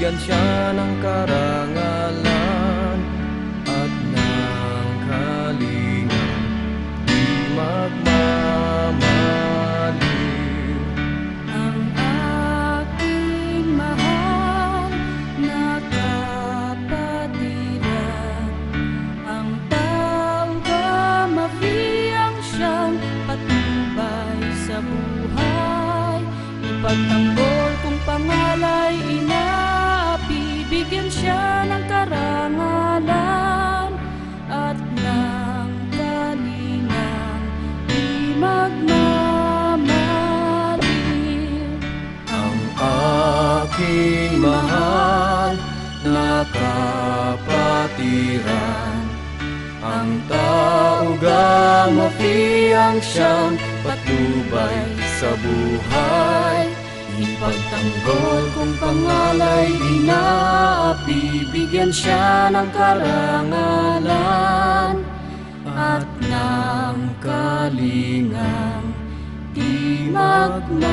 bigyan siya ng karangalan at ng kalingang di magmamaliw. Ang aking mahal na kapatiran, ang tao ba mafiyang siyang patnubay sa buhay, ipagtanggol kung pangalay inapi, bigyan siya ng karangalan at ng kalingang di magmamaliw. Ang aking mahal na kapatiran, ang tao gamafiyang siyang patnubay sa buhay, ipagtanggol kung pangalay inaapi, bigyan siya ng karangalan at ng kalingang di magmamaliw.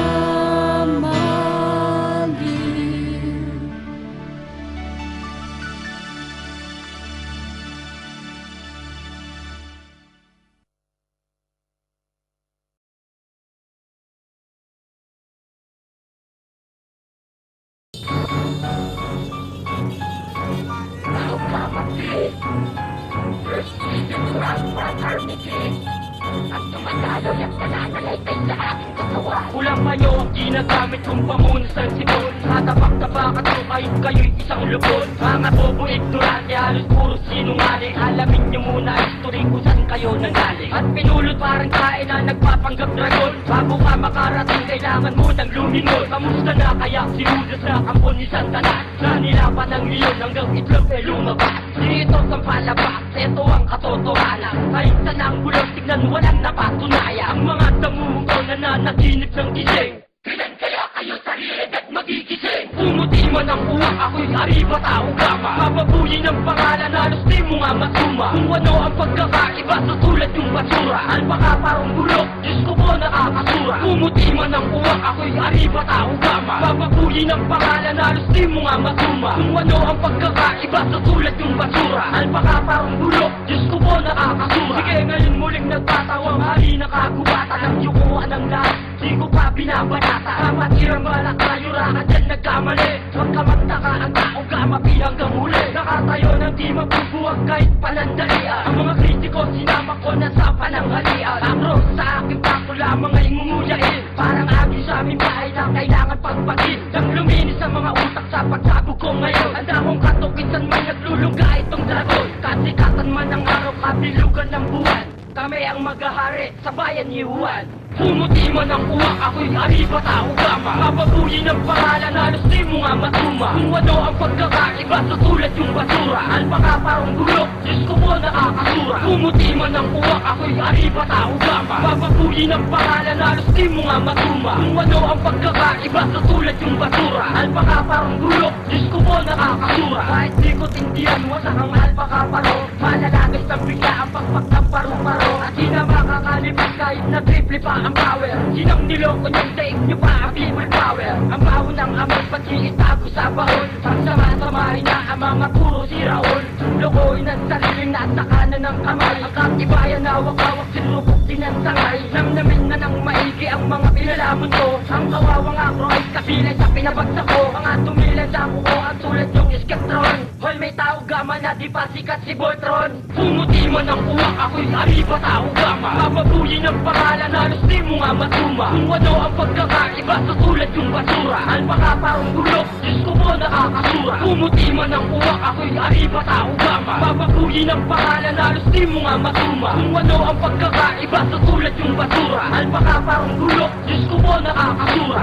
Kulang mayo ang ginagamit kong pamunusan sipon. Tatabak-tabak at kahit kayo'y isang lubon. Mga bobo ignorante, halos puro sinungaling. Alamin niyo muna history kung saan kayo nanggaling. At pinulot parang kain na nagpapanggap dragon. Bago ka makarating, kailangan mo nang lumingon. Kamusta na kaya si Judas na kampon ni Satanas? Na nilapan ng leon hanggang itlog ay lumabas. Dito sa palabas, ito ang katotohanan. Kahit saan ang bulong, tignan walang napatunayan. Ang mga damuhong ko na nanaginip ng gising. Kailan kaya kayo sarili at magigising? Pumuti man ang uwak, ako'y ariba tao gama. Mababuyin ang pangalan, halos di mo nga masuma. Kung ano ang pagkakaiba sa tulad yung basura. Alpaka parang bulok, Diyos ko po nakakasura. Pumuti man ang uwak, ako'y ariba tao gama. Mababuyin ang pangalan, halos di mo nga masuma. Kung ano ang pagkakaiba sa tulad yung basura. Alpaka parang bulok, Diyos ko po nakakasura. Sige ngayon muling nagtatawang hari na kagubatan. Ang yukuhan ng lahat, di ko pa binabanata. Dapat irambala tayo raka dyan nagkamali. Huwag ka magtaka, ang tao gamapi hanggang huli. Nakatayo ng di mabubuwag kahit panandalian. Ang mga kritiko sinama ko na sa pananghalian. Akro sa aking tako lamang ay ngumuyain. Parang agyo sa aming bahay na kailangan pagpagin. Nang luminis ang mga utak sa pagsabog ko ngayon. Handa kong katukisan may nagluluga itong dragon. Kasikatan man ang araw, kabilugan ng buwan. Kami ang maghahari sa bayan ni Juan. Pumuti man ang uwak, ako'y ariba tao gama. Mababuyin ang pangalan, halos di mo nga matuma. Kung ano ang pagkakaiba sa tulad yung basura. Alpaka parang bulok, Diyos ko po nakakasura. Pumuti man ang uwak, ako'y ariba tao gama. Mababuyin ang pangalan, halos di mo nga matuma. Kung ano ang pagkakaiba sa tulad yung basura. Alpaka parang bulok, Diyos ko po nakakasura. Kahit di ko tindihan, wasak ang alpaka paro. Malalagay sa bigla ang pagpag ng paru-paro. At di na makakalipit kahit na triple pa ang power. Sinang niloko niyong daig niyo pa ang people power. Ang baho ng amoy pag-iitago sa bahon. Pagsama-samahin na ang mga puro siraon. Lokohin ang sariling nasa kanan ng kamay. Ang katibayan na hawak-hawak sinubok din ang sangay. Namnamin na ng maigi ang mga pinalaman ko. Ang kawawang akro ay kabilang sa pinabagsak ko. Mga tumilan sa kuko at tulad yung Skeptron. Hoy may tao gama na di pa sikat si Voltron. Pumuti man ang uwak, ako'y ariba tao gama. Mababuyin ang pangalan, halos di mo nga matuma. Kung ano ang pagkakaiba sa tulad yung basura. Alpaka parang bulok, Diyos ko po nakakasura. Pumuti man ang uwak, ako'y ariba tao gama. Mababuyin ang pangalan, halos di mo nga matuma. Kung ano ang pagkakaiba sa tulad yung basura. Alpaka parang bulok, Diyos ko po nakakasura.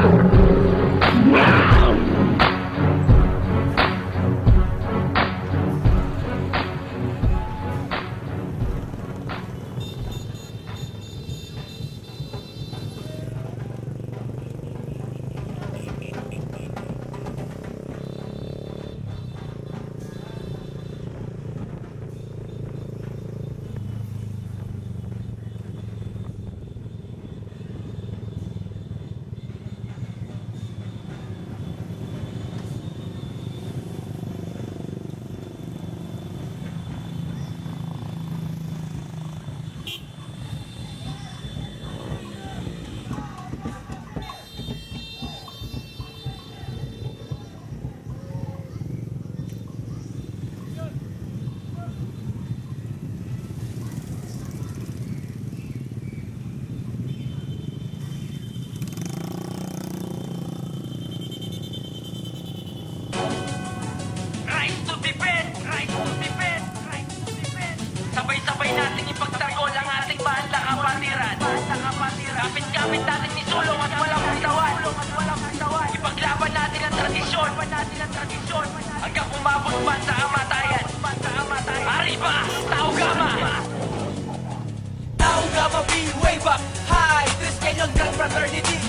Sabay nating ipagtanggol ang ating mahal na kapatiran. Kapit-kapit natin ni sulong at walang bitawan. Ipaglaban natin ang tradisyon hanggang umabot man sa kamatayan. Arriba, Tao Gama! Tao Gama B, way back high Tres Canyon Grand Fraternity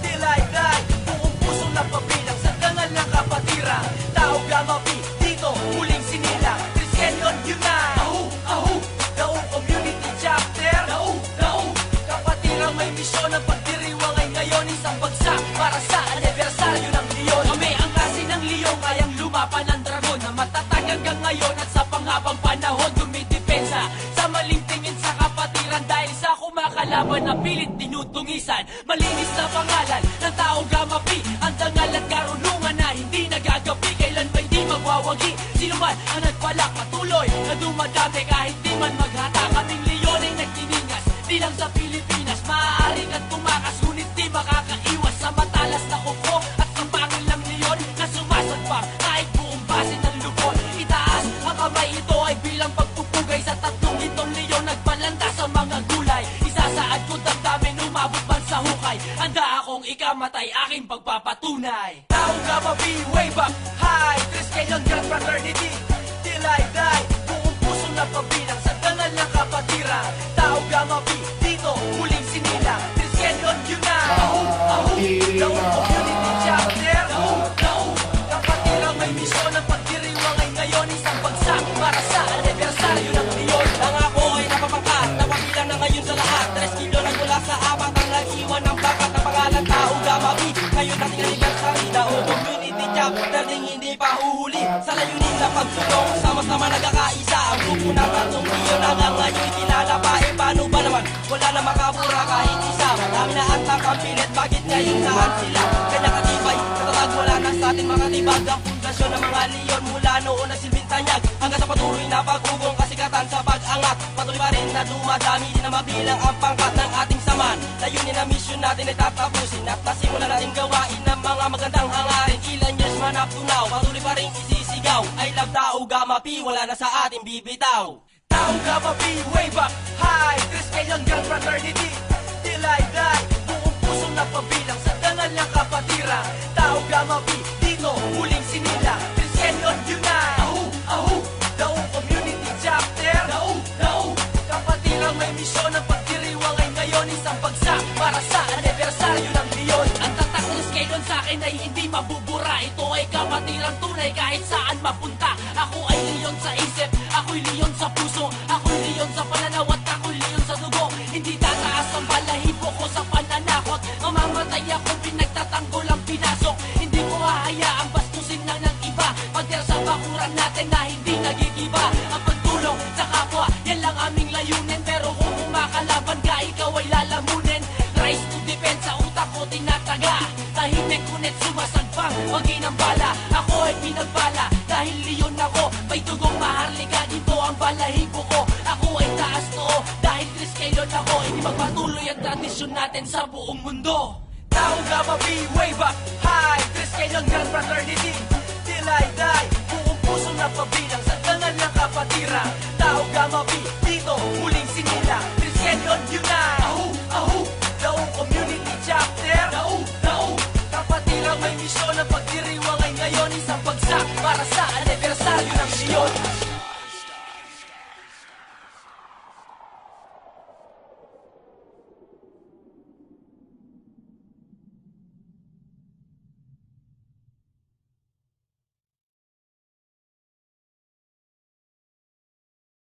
Till I die, buong pusong napabilang sa dangal ng kapatiran. Tao Gama B, dito muling sinila Tres Canyon Unite. Ahu, Daw Community Chapter. Daw Kapatiran may misyon ng pagdiriwangay ngayon. Isang bagsak para sa anibersaryo ng Leon. Kami ang klase ng Leon, kayang lumapan ng dragon na matatag hanggang ngayon at sa panghabang panahon dumidepensa sa maling tingin sa kapatiran dahil sa kumakalaban na pilit tinutungisan. Malinis na pangalan ng Tao Gama P, ang dangal at karunungan na hindi nagagapi, kailan ba hindi magwawagi. Sino man ang nagbalak patuloy na dumadami kahit di man maghata. Kaming Leon ay nagtiningas, di lang sa Pilipinas. Maaari kang tumakas ngunit di makakaiwas sa matalas na kuko at sa pangil ng Leon na sumasagpang kahit buong base ng lupon. Itaas ang kamay, ito ay bilang pagpupugay sa tatlong itong Leon nagbalanta sa mga gulay. Isasaad ko damdamin umabot man sa hukay, handa akong ikamatay aking pagpapatunay. Tao Gama B, way back high Tres Canyon Grand Fraternity Till I die, buong puso na pabilang sa dangal ng kapatiran. Tao Gama B, dito muling sinila Tres Canyon Unite. Daw Community Chapter. Daw Kapatiran may misyon ng pagdiriwangay ngayon. Isang bagsak para sa anibersaryo ng Leon. Ang ako ay napapangkat, napabilang na ngayon sa lahat. 3 kilo na mula sa apat ang nag-iwan ng bakat na pangalan Tao Gama B. Ngayon nating anibersaryo na o Community Chapter ding hindi pa huhuli sa layunin na pagsulong. Sama-sama nagkakaisa ang grupo ng tatlong Leon na nga ngayon kilala pa. E paano ba naman? Wala na makabura kahit isa. Marami na ang tangkampilit, bakit ngayon saan sila? Kaya katibay, katatag wala na sa ating mga tibag. Ang pundasyon ng mga Leon mula noon na silbing tanyag hanggang sa patuloy na pag-ugong kasikatan sa pag-angat. Patuloy pa rin na dumadami, di na mabilang ang pangkat ng ating saman. Layunin na mission natin ay tatapusin at nasimulan natin gawain ng mga magandang hangarin. Ilan years man up to now, patuloy pa rin isisigaw. I love Tao Gama P, wala na sa ating bibitaw. Tao Gama P, way back high Tres Canyon Grand Fraternity Till I die, buong pusong napabilang sa dangal ng kapatiran. Tao Gama P, dito muling sinila Tres Canyon Unite. Daw Community Chapter. Daw Kapatiran may misyon ng pagdiriwangay ngayon. Isang bagsak para sa anibersaryo ng Leon. Ang tatak Tres Canyon sa akin ay hindi mabubura. Ito ay kapatiran tunay kahit saan mapunta. Ako ay Leon sa isip, ako'y Leon sa puso, ako'y Leon sa pananaw at ako'y Leon sa dugo. Hindi tataas ang balahibo ko sa pananakot. Mamamatay ako pinagtatanggol ang pinasok. Hindi ko hahayaang bastusin lang ng iba. Pagtira sa bakuran natin na hindi nagigiba. Ang pagtulong sa kapwa, yan lang aming layunin. Pero kung kumakalaban ka, ikaw ay lalamunin. Rise to defense, sa utak ko tinataga. Tahimik ngunit sumasagpang, maginang bala. Ako ay pinagbala, dahil Leon ako. May dugong maharlika, dito ang balahibo ko. Ako ay taas noo, dahil Tres Canyon ako. Hindi magpatuloy ang tradisyon natin sa buong mundo. Tao Gama B, way back high Tres Canyon Grand Fraternity Till I die, buong pusong napabilang sa dangal ng kapatiran. Tao Gama B, dito muling sinila Tres Canyon Unite. Daw Community Chapter. Daw Kapatiran may misyon ng pagdiriwangay ngayon. Isang bagsak para sa anibersaryo ng Leon.